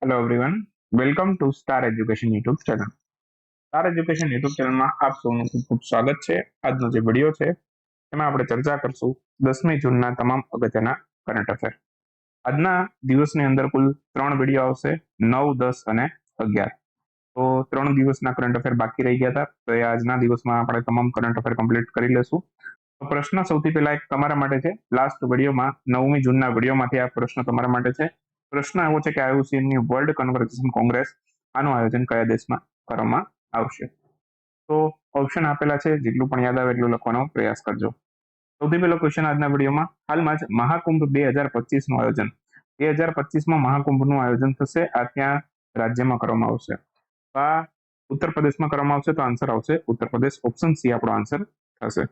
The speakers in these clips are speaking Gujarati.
Hello everyone, welcome to star education YouTube channel. Star education YouTube ચેનલમાં આપ સૌનું ખૂબ ખૂબ સ્વાગત છે. આજનો જે વિડીયો છે એમાં આપણે ચર્ચા કરશું 10મી જૂનના તમામ અગત્યના કરંટ અફેર. આજના દિવસની અંદર કુલ 3 વિડીયો આવશે, 9, 10 અને 11. તો 3 દિવસના કરંટ અફેર બાકી રહી ગયા હતા, તો એ આજના દિવસમાં આપણે તમામ કરંટ અફેર કમ્પ્લીટ કરી લેશું. તો પ્રશ્ન સૌથી પહેલા એક તમારા માટે છે. લાસ્ટ વિડીયોમાં 9મી જૂનના વિડીયોમાંથી આ પ્રશ્ન તમારા માટે છે. પ્રશ્ન એવો છે કે આઈયુસીએનની વર્લ્ડ કન્વર્ઝેશન કોંગ્રેસ આનું આયોજન કયા દેશમાં કરવામાં આવશે? તો ઓપ્શન આપેલા છે, જેટલું પણ યાદ આવે એટલું લખવાનો પ્રયાસ કરજો. સૌથી પહેલો ક્વેશ્ચન આજના વિડીયોમાં, હાલમાં જ મહાકુંભ 2025નું આયોજન 2025માં મહાકુંભનું આયોજન થશે, આ ક્યાં રાજ્યમાં કરવામાં આવશે? આ ઉત્તર પ્રદેશમાં કરવામાં આવશે, તો આન્સર આવશે ઉત્તર પ્રદેશ. ઓપ્શન સી આપણો આન્સર થશે.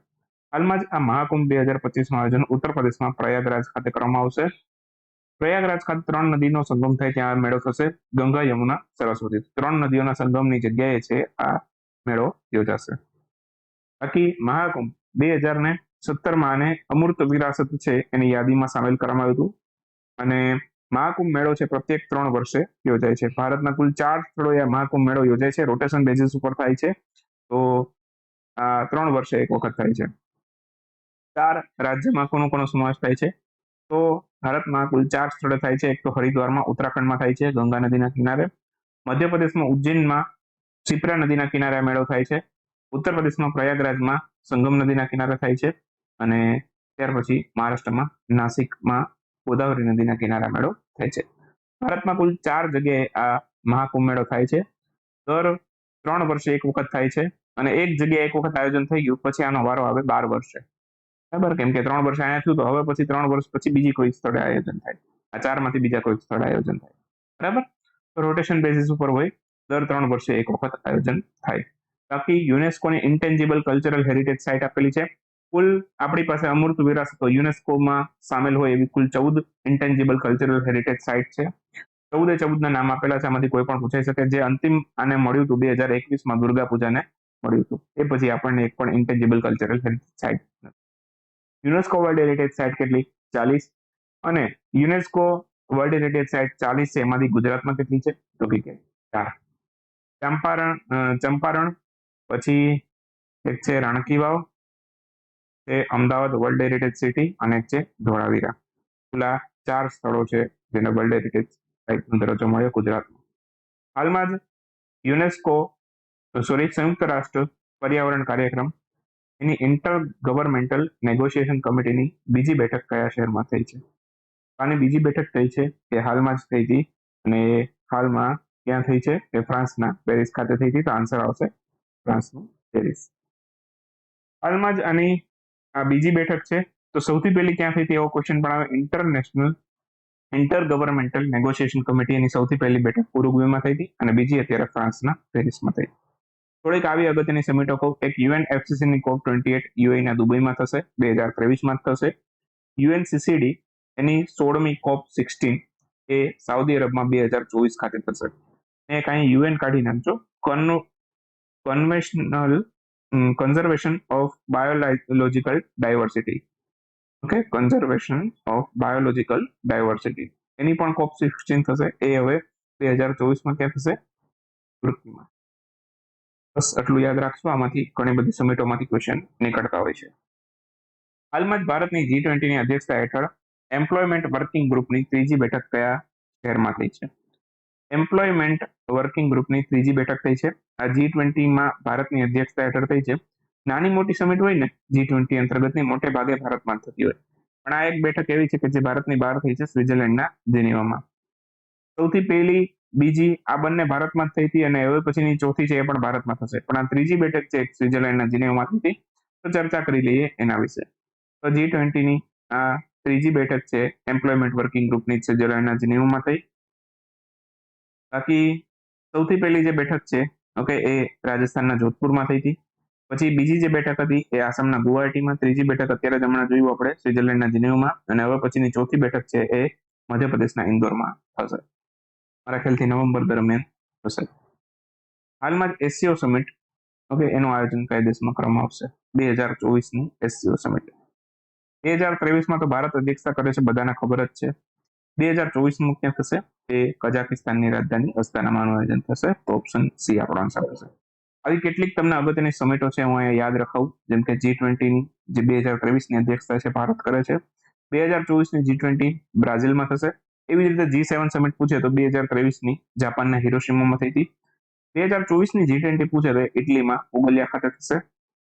હાલમાં જ આ મહાકુંભ 2025નું આયોજન ઉત્તર પ્રદેશમાં પ્રયાગરાજ ખાતે કરવામાં આવશે. પ્રયાગરાજ ખાતે 3 નદીનો સંગમ થાય ત્યાં મેળો થશે, ગંગા, યમુના, સરસ્વતી. 3 નદીઓના સંગમની જગ્યાએ છે આ મેળો યોજાશે. બાકી મહાકુંભ 2017માં આને અમૂર્ત વિરાસત છે એની યાદીમાં સામેલ કરવામાં આવ્યું હતું. અને મહાકુંભ મેળો છે પ્રત્યેક 3 વર્ષે યોજાય છે. ભારતના કુલ 4 સ્થળોએ આ મહાકુંભ મેળો યોજાય છે, રોટેશન બેઝિસ ઉપર થાય છે. તો આ 3 વર્ષે એક વખત થાય છે. 4 રાજ્યમાં કોનો સમાવેશ થાય છે? તો ભારતમાં કુલ 4 સ્થળે થાય છે. એક તો હરિદ્વારમાં ઉત્તરાખંડમાં થાય છે, ગંગા નદીના કિનારે. મધ્યપ્રદેશમાં ઉજ્જૈનમાં શિપ્રા નદીના કિનારે આ મેળો થાય છે. ઉત્તર પ્રદેશમાં પ્રયાગરાજમાં સંગમ નદીના કિનારે થાય છે. અને ત્યાર પછી મહારાષ્ટ્રમાં નાસિકમાં ગોદાવરી નદીના કિનારે મેળો થાય છે. ભારતમાં કુલ 4 જગ્યાએ આ મહાકુંભ મેળો થાય છે. દર 3 વર્ષે એક વખત થાય છે. અને એક જગ્યાએ એક વખત આયોજન થઈ ગયું પછી આનો વારો આવે 12 વર્ષે. બરાબર, કેમ કે 3 વર્ષ અહીંયા થયું, તો હવે પછી 3 વર્ષ પછી બીજી કોઈ સ્થળે આયોજન થાય. આ 4માંથી બીજા કોઈ સ્થળે આયોજન થાય. બરાબર, તો રોટેશન બેઝિસ ઉપર હોય, દર 3 વર્ષે એક વખત આયોજન થાય. બાકી યુનેસ્કોની ઇન્ટેન્જિબલ કલ્ચરલ હેરિટેજ સાઇટ આપેલી છે. કુલ આપણી પાસે અમૂર્ત વિરાસતો યુનેસ્કોમાં સામેલ હોય એવી કુલ 14 ઇન્ટેન્જિબલ કલ્ચરલ હેરિટેજ સાઇટ છે. 14 ના નામ આપેલા છે, આમાંથી કોઈ પણ પૂછાઈ શકે. જે અંતિમ આને મળ્યું હતું 2021માં દુર્ગા પૂજાને મળ્યું હતું, એ પછી આપણને એક પણ intangible cultural heritage site. UNESCO world heritage site કેટલી? 40. અને યુનેસ્કો વર્લ્ડ હેરિટેજ સાઇટ 40 છે, એમાંથી ગુજરાતમાં કેટલી છે? તો કે 4. ચંપારણ, પછી એક છે રાણકી વાવ, છે અમદાવાદ વર્લ્ડ હેરિટેજ સિટી, અને એક છે ધોળાવીરા. કુલ 4 સ્થળો છે જેને વર્લ્ડ હેરિટેજ સાઇટનો દરજ્જો મળ્યો ગુજરાતમાં. હાલમાં જ સંયુક્ત રાષ્ટ્ર પર્યાવરણ કાર્યક્રમ એની ઇન્ટર ગવર્મેન્ટલ નેગોશિએશન કમિટીની બીજી બેઠક કયા શહેરમાં થઈ છે? આની બીજી બેઠક થઈ છે કે હાલમાં જ થઈ હતી, અને હાલમાં ક્યાં થઈ છે? કે ફ્રાન્સના પેરિસ ખાતે થઈ હતી. તો આન્સર આવશે ફ્રાન્સનું પેરિસ. હાલમાં જ આની આ બીજી બેઠક છે, તો સૌથી પહેલી ક્યાં થઈ હતી એવો ક્વેશ્ચન પણ આવે. ઇન્ટર ગવર્મેન્ટલ નેગોશિએશન કમિટી એની સૌથી પહેલી બેઠક ઉરુગ્વેમાં થઈ હતી, અને બીજી અત્યારે ફ્રાન્સના પેરિસમાં થઈ. થોડીક આવી અગત્યની સમિટો કહું. એક યુએનએફસીસીની COP28 યુએઈના દુબઈમાં થશે, 2023માં થશે. યુએનસીસીડી એની 16મી COP16 એ સાઉદી અરબમાં 2024 ખાતે થશે. એક અહીં યુએન કાઢી નાખજો, conservation of biological diversity. Okay, conservation of biological diversity એની પણ COP16 થશે. એ હવે 2024માં ક્યાં થશે? તુર્કીમાં. બસ આટલું યાદ રાખશો. આમાંથી ઘણી બધી સમિટોમાંથી ક્વેશ્ચન નીકળતા હોય છે. હાલમાં જ ભારતની G20ની અધ્યક્ષતા હેઠળ એમ્પ્લોયમેન્ટ વર્કિંગ ગ્રુપની ત્રીજી બેઠક કયા શહેરમાં થઈ છે? એમ્પ્લોયમેન્ટ વર્કિંગ ગ્રુપની ત્રીજી બેઠક થઈ છે. આ G20માં ભારતની અધ્યક્ષતા હેઠળ થઈ છે. નાની મોટી સમિટ હોય ને G20 અંતર્ગતની, મોટે ભાગે ભારતમાં થતી હોય, પણ આ એક બેઠક એવી છે કે જે ભારતની બહાર થઈ છે, સ્વિટ્ઝરલેન્ડના જેનીવામાં. સૌથી પહેલી, બીજી આ બંને ભારતમાં જ થઈ હતી, અને હવે પછીની ચોથી છે એ પણ ભારતમાં થશે. પણ આ ત્રીજી બેઠક છે સ્વિટ્ઝરલેન્ડના જેનેવામાં થઈ હતી. તો ચર્ચા કરી લઈએ એના વિશે. તો G20ની આ ત્રીજી બેઠક છે એમ્પ્લોયમેન્ટ વર્કિંગ ગ્રુપની સ્વિટ્ઝરલેન્ડના જેનેવામાં થઈ. બાકી સૌથી પહેલી જે બેઠક છે, ઓકે, એ રાજસ્થાનના જોધપુરમાં થઈ હતી. પછી બીજી જે બેઠક હતી એ આસામના ગુવાહાટીમાં. ત્રીજી બેઠક અત્યારે જ હમણાં જોયું આપણે સ્વિટ્ઝરલેન્ડના જેનેવામાં. અને હવે પછીની ચોથી બેઠક છે એ મધ્યપ્રદેશના ઇન્દોરમાં થશે. મારા ખ્યાલથી નવેમ્બર દરમિયાન થશે. હાલમાં જ એસસીઓ સમિટ, ઓકે, એનું આયોજન કયા દેશમાં કરવામાં આવશે? 2024ની એસસીઓ સમિટ. 2023માં તો ભારત અધ્યક્ષતા કરે છે, બધાને ખબર જ છે. 2024 ક્યાં થશે? તે કઝાકિસ્તાનની રાજધાની અસ્તાનામાં આયોજન થશે. તો ઓપ્શન સી આપણો આન્સર થશે. આવી કેટલીક તમને અગત્યની સમિટો છે હું અહીંયા યાદ રખાવું, જેમ કે G20ની જે 2023ની અધ્યક્ષતા છે ભારત કરે છે. 2024ની G20 બ્રાઝિલમાં થશે. એવી રીતે G7 સમિટ પૂછે તો 2023ની જાપાનના હિરોશિમામાં થઈ હતી. 2024ની G20 પૂછે તો ઇટલીમાં ઉગલિયા ખાતે થશે.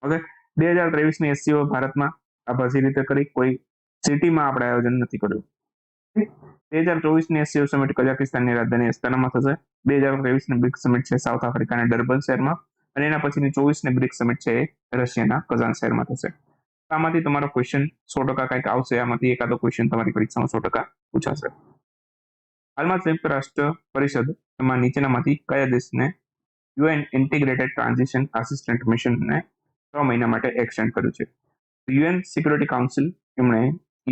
ઓકે, 2023ની SCO ભારતમાં આ બધી રીતે કરી, કોઈ સિટીમાં આપણે આયોજન નથી કર્યું. 2024ની SCO સમિટ કઝાકિસ્તાનની રાજધાની અસ્તાનામાં થશે. 2023ની બ્રિક્સ સમિટ છે સાઉથ આફ્રિકાના ડર્બન શહેરમાં, અને એના પછીની 24ની બ્રિક્સ સમિટ છે એ રશિયાના કઝાન શહેરમાં થશે. આમાંથી તમારો ક્વેશ્ચન 100% કંઈક આવશે, આમાંથી એકાદો ક્વેશ્ચન તમારી પરીક્ષામાં 100% પૂછાશે. હાલમાં સંયુક્ત રાષ્ટ્ર પરિષદ એમાં નીચેનામાંથી કયા દેશને UN ઇન્ટિગ્રેટેડ ટ્રાન્ઝિશન આસિસ્ટન્ટ મિશનને 6 મહિના માટે એક્સટેન્ડ કર્યું છે? UN સિક્યુરિટી કાઉન્સિલ એમણે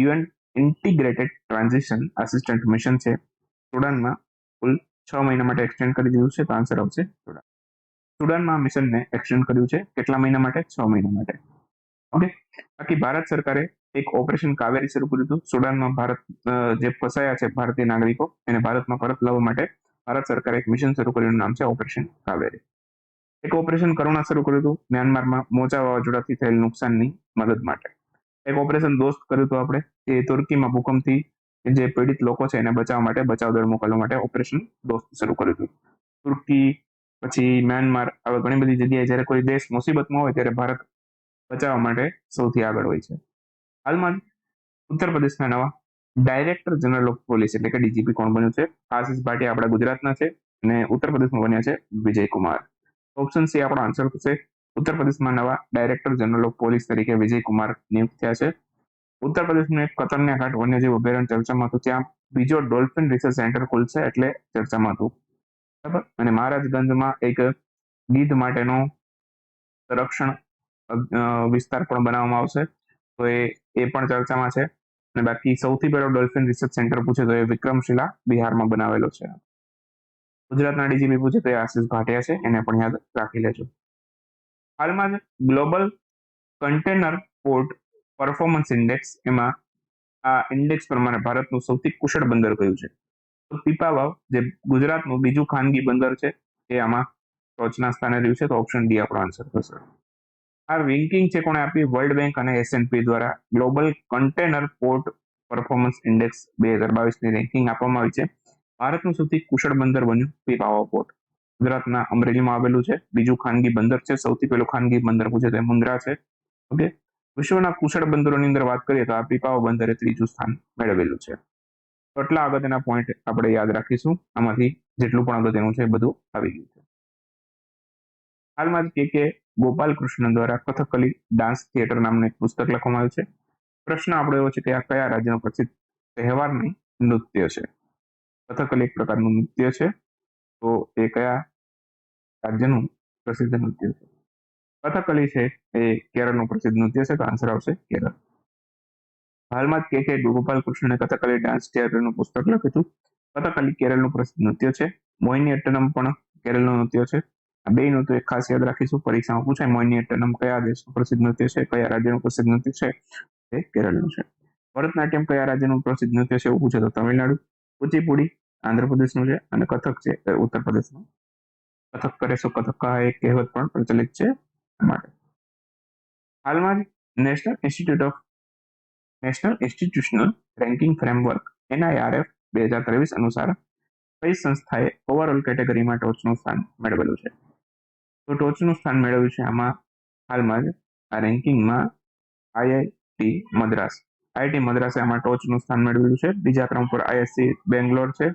UN integrated transition assistant mission છે સુડાનમાં કુલ 6 મહિના માટે એક્સટેન્ડ કરી દીધું છે. તો આન્સર આવશે સુડાન. સુડાનમાં મિશનને એક્સટેન્ડ કર્યું છે કેટલા મહિના માટે? 6 મહિના માટે. ઓકે, બાકી ભારત સરકારે એક ઓપરેશન કાવેરી શરૂ કર્યું હતું. સુડાનમાં ભારત જે ફસાયા છે ભારતીય નાગરિકો એને ભારતમાં પરત લાવવા માટે ભારત સરકારે એક મિશન શરૂ કર્યું, નામ છે ઓપરેશન કાવેરી. એક ઓપરેશન કરુણા શરૂ કર્યું હતું મ્યાનમારમાં મોજા વાવાઝોડાથી થયેલ નુકસાનની મદદ માટે. એક ઓપરેશન દોસ્ત કર્યું હતું આપણે, એ તુર્કીમાં ભૂકંપથી જે પીડિત લોકો છે એને બચાવવા માટે, બચાવ દળ મોકલવા માટે ઓપરેશન દોસ્ત શરૂ કર્યું હતું. તુર્કી પછી મ્યાનમાર, હવે ઘણી બધી જગ્યાએ જ્યારે કોઈ દેશ મુસીબતમાં હોય ત્યારે ભારત બચાવવા માટે સૌથી આગળ હોય છે. હાલમાં ઉત્તર પ્રદેશના નવા ડાયરેક્ટર જનરલ ઓફ પોલીસ એટલે કે ડીજીપી કોણ બન્યું છે? આશિષ ભાટિયા આપણા ગુજરાતના છે અને ઉત્તર પ્રદેશમાં બન્યા છે વિજય કુમાર. ઓપ્શન સી આપણો આન્સર થશે. ઉત્તર પ્રદેશમાં નવા ડાયરેક્ટર જનરલ ઓફ પોલીસ તરીકે વિજય કુમાર નિયુક્ત થયા છે. ઉત્તર પ્રદેશનું એક કતર્નિયા ઘાટ વન્યજીવ અભયારણ્ય ચર્ચામાં હતું, ત્યાં બીજો ડોલ્ફિન રિસર્ચ સેન્ટર ખુલશે એટલે ચર્ચામાં હતું. બરાબર, અને મહારાજગંજમાં એક ગીધ માટેનો સંરક્ષણ વિસ્તાર પણ બનાવવામાં આવશે, તો એ પણ ચર્ચામાં છે. અને બાકી સૌથી પહેલો ડોલ્ફિન રિસર્ચ સેન્ટર પૂછે તો એ વિક્રમશિલા બિહારમાં બનાવેલો છે. ગુજરાતના ડીજીપી પૂછે તો એ આશિષ ભાટિયા છે, એને પણ યાદ રાખી લેજો. હાલમાં જ global container port performance index, એમાં આ ઇન્ડેક્સ પ્રમાણે ભારતનું સૌથી કુશળ બંદર કયું છે? તો પીપાવાવ જે ગુજરાતનું બીજું ખાનગી બંદર છે એ આમાં ટોચના સ્થાને રહ્યું છે. તો ઓપ્શન ડી આપણો આન્સર થશે. આ રેન્કિંગ છે કોણે આપી? વર્લ્ડ બેંક અને S&P દ્વારા global container port performance index 2022ની રેન્કિંગ આપવામાં આવી છે. ભારતનું સૌથી કુશળ બંદર બન્યું પીપાવાવ પોર્ટ. ગુજરાતના અમરેલીમાં આવેલું છે, બીજું ખાનગી બંદર છે. સૌથી પહેલું ખાનગી બંદર પૂછે તો મુન્દ્રા છે. ઓકે, વિશ્વના કુશળ બંદરોની અંદર વાત કરીએ તો આ પીપાવાવ બંદરે ત્રીજું સ્થાન મેળવેલું છે. તો એટલા અગત્યના પોઈન્ટ આપણે યાદ રાખીશું, આમાંથી જેટલું પણ અગત્યનું છે બધું આવી ગયું છે. હાલમાં જ કે ગોપાલકૃષ્ણ દ્વારા કથકલી ડાન્સ થિયેટર નામનું એક પુસ્તક લખવામાં આવ્યું છે. પ્રશ્ન આપણો એવો છે કે આ કયા રાજ્યનું પ્રસિદ્ધ તહેવારનું નૃત્ય છે? કથકલી એક પ્રકારનું નૃત્ય છે, તો એ કયા રાજ્યનું પ્રસિદ્ધ નૃત્ય છે? કથકલી છે એ કેરળનું પ્રસિદ્ધ નૃત્ય છે, તો આન્સર આવશે કેરળ. હાલમાં જ કે ગોપાલકૃષ્ણને કથકલી ડાન્સ થિયેટરનું પુસ્તક લખ્યું હતું. કથકલી કેરળનું પ્રસિદ્ધ નૃત્ય છે. મોહિનીઅટ્ટનમ પણ કેરળનું નૃત્ય છે. આ બે નૃત્યો એક ખાસ યાદ રાખીશું, પરીક્ષામાં પૂછાય. મોહિનીઅટ્ટનમ કયા દેશનું પ્રસિદ્ધ નૃત્ય છે, કયા રાજ્યનું પ્રસિદ્ધ નૃત્ય છે? એ કેરળનું છે. ભરતનાટ્યમ કયા રાજ્યનું પ્રસિદ્ધ નૃત્ય છે એવું પૂછે તો તમિલનાડુ. કુચીપુડી આંધ્રપ્રદેશનું છે અને કથક છે એ ઉત્તર પ્રદેશનું. કથક કરે સો કથક કહા એક કહેવત પણ પ્રચલિત છે માટે. હાલમાં જ national institutional ranking framework NIRF 2023 અનુસાર કઈ સંસ્થાએ ઓવરઓલ કેટેગરીમાં ટોચનું સ્થાન મેળવેલું છે? તો ટોચનું સ્થાન મેળવ્યું છે આમાં હાલમાં જ આ રેન્કિંગમાં IIT મદ્રાસે આમાં ટોચનું સ્થાન મેળવેલું છે. બીજા ક્રમ પર ISC બેંગ્લોર છે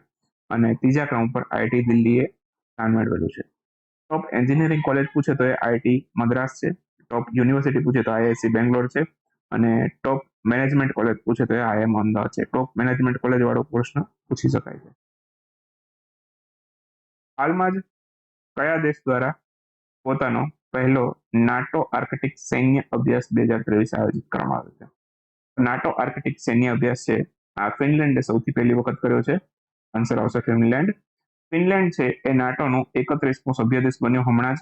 અને ત્રીજા ક્રમ પર IIT દિલ્હીએ સ્થાન મેળવેલું છે. ટોપ એન્જિનિયરિંગ કોલેજ પૂછે તો એ IIT મદ્રાસ છે. ટોપ યુનિવર્સિટી પૂછે તો IISc બેંગ્લોર છે અને ટોપ મેનેજમેન્ટ કોલેજ પૂછે તો એ IIM અમદાવાદ છે. ટોપ મેનેજમેન્ટ કોલેજ વાળો પ્રશ્ન પૂછી શકાય છે. હાલમાં જ કયા દેશ દ્વારા પોતાનો પહેલો નાટો આર્કટિક સૈન્ય અભ્યાસ 2023 આયોજિત કરવામાં આવ્યો છે? નાટો આર્કટિક સૈન્ય અભ્યાસ છે આ ફિનલેન્ડે સૌથી પહેલી વખત કર્યો છે. આન્સર આવશે ફિનલેન્ડ. ફિનલેન્ડ છે એ નાટોનો 31મો સભ્ય દેશ બન્યો હમણાં જ.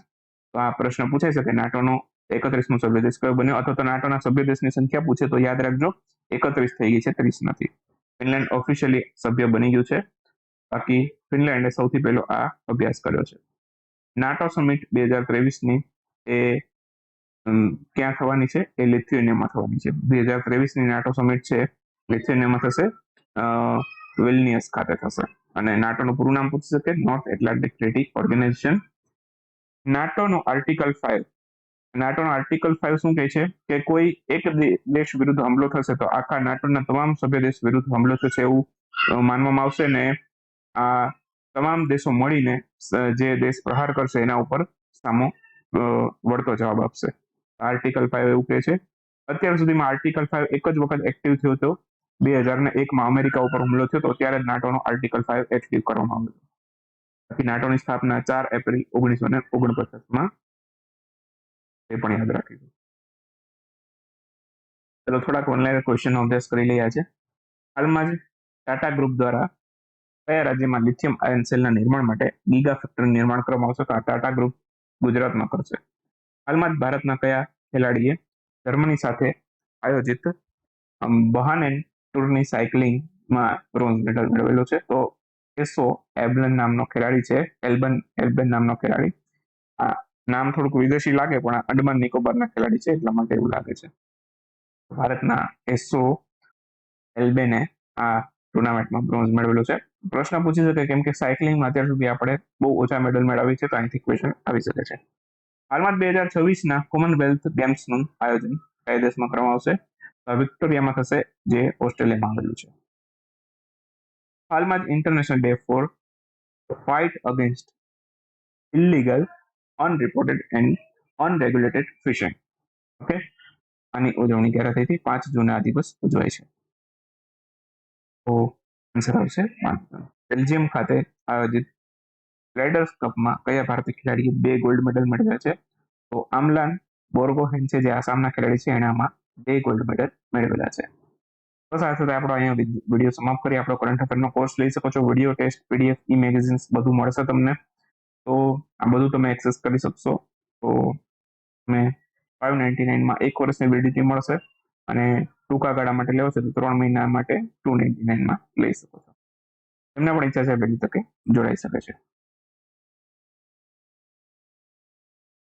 તો આ પ્રશ્ન પૂછાઈ શકે, નાટોનો 31મો સભ્ય દેશ કયો બન્યો, અથવા તો નાટોના સભ્ય દેશની સંખ્યા પૂછે તો યાદ રાખજો 31 થઈ ગઈ છે, 30 નથી. ફિનલેન્ડ ઓફિશિયલી સભ્ય બની ગયું છે. બાકી ફિનલેન્ડે સૌથી પહેલો આ અભ્યાસ કર્યો છે. નાટો સમિટ 2023ની એ ક્યાં થવાની છે? એ લિથુએનિયામાં થવાની છે. 2023ની નાટો સમિટ છે લિથુએનિયામાં થશે, વિલ્નિયસ ખાતે થશે. અને નાટોનું પૂરું નામ પૂછી શકે, નોર્થ એટલાન્ટિક ટ્રીટી ઓર્ગેનાઇઝેશન. નાટોનો આર્ટિકલ 5, નાટોનો આર્ટિકલ 5 શું કહે છે કે કોઈ એક દેશ વિરુદ્ધ હુમલો થશે તો આખા નાટોના તમામ સભ્ય દેશ વિરુદ્ધ હુમલો થશે એવું માનવામાં આવશે ને આ તમામ દેશો મળીને જે દેશ પ્રહાર કરશે એના ઉપર સામો વળતો જવાબ આપશે. આર્ટિકલ 5 એવું કહે છે. અત્યાર સુધીમાં આર્ટિકલ 5 એક જ વખત એક્ટિવ થયો હતો, 2001માં અમેરિકા ઉપર હુમલો થયો તો ત્યારે જ નાટોનો આર્ટિકલ 5 એક્ટિવ કરવામાં આવ્યો. બાકી નાટોની સ્થાપના 4 એપ્રિલ 1949માં, એ પણ યાદ રાખીશું. ચલો થોડાક ઓનલાઈન ક્વેશ્ચનનો અભ્યાસ કરી લઈએ છે. હાલમાં જ ટાટા ગ્રુપ દ્વારા કયા રાજ્યમાં લિથિયમ આયન સેલના નિર્માણ માટે ગીગા ફેક્ટરીનું નિર્માણ કરવામાં આવશે? તો આ ટાટા ગ્રુપ ગુજરાતમાં કરશે. હાલમાં જ ભારતના કયા ખેલાડીએ જર્મની સાથે આયોજિત બહાનેન ટૂરની સાયકલિંગમાં બ્રોન્ઝ મેડલ મેળવેલો છે? તો એસો એલ્બન નામનો ખેલાડી છે. એલ્બન નામનો ખેલાડી. આ નામ થોડુંક વિદેશી લાગે પણ આ અંડમાન નિકોબારના ખેલાડી છે એટલા માટે એવું લાગે છે. ભારતના એસો એલ્બેને આ ટુર્નામેન્ટમાં બ્રોન્ઝ મેળવેલો છે. પ્રશ્ન પૂછી શકે કેમ કે સાયકલિંગમાં અત્યાર સુધી આપણે બહુ ઓછા મેડલ મેળવી છે, તો અહીંથી ક્વેશ્ચન આવી શકે છે. હાલમાં 2026ના કોમનવેલ્થ ગેમ્સનું આયોજન કયા દેશમાં કરવામાં આવશે? વિક્ટોરિયામાં થશે, જે ઓસ્ટ્રેલિયામાં આવેલું છે. હાલમાં જ international day for fight against illegal, unreported and unregulated fishing. Okay, આની ઉજવણી ક્યારે થઈ હતી? 5 જૂને આ દિવસ ઉજવાય છે. તો આન્સર આવશે 5 જૂન. બેલ્જિયમ ખાતે આયોજિત રાઇડર્સ કપમાં કયા ભારતીય ખેલાડીએ 2 ગોલ્ડ મેડલ મેળવ્યા છે? તો આમલાન બોર્ગોહેન છે, જે આસામના ખેલાડી છે, એણે આમાં 2 ગોલ્ડ મેડલ મેળવેલા છે. તો સાથે આપણો અહીંયા વિડીયો સમાપ્ત કરી. આપણો કરંટ અફેરનો કોર્સ લઈ શકો છો. વિડીયો ટેસ્ટ, પીડીએફ, ઈ મેગેઝિન્સ બધું મળશે તમને. તો આ બધું તમે એક્સેસ કરી શકશો. તો તમે 599માં 1 વર્ષની વેલિડિટી મળશે અને ટૂંકા ગાળા માટે લેવો છે તો 3 મહિના માટે 299માં લઈ શકો છો. એમને પણ ઈચ્છા છે વહેલી તકે જોડાઈ શકે છે.